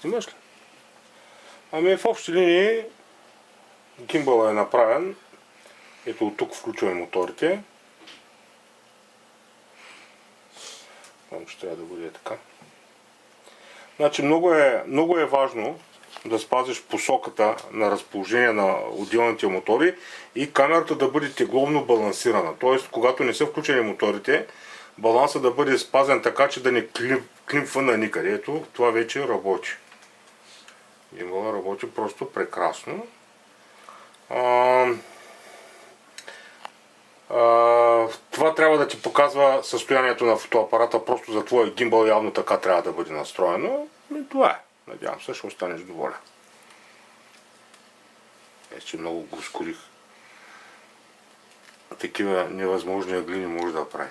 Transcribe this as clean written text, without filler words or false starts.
Снимаш ли? Ами в общи линии гимбъл е направен. Ето от тук включваме моторите. Там ще трябва да бъде така. Значи много е важно да спазиш посоката на разположение на отделните мотори и камерата да бъде тегловно балансирана. Тоест, когато не са включени моторите, балансът да бъде спазен така, че да не климпва на никъде. Ето, това вече работи. Гимбъла работи просто прекрасно. Това трябва да ти показва състоянието на фотоапарата, просто за твоя гимбъл явно така трябва да бъде настроено. И това е. Надявам се, ще останеш доволен. Че много го ускорих. Такива невъзможни ъгли не може да прави.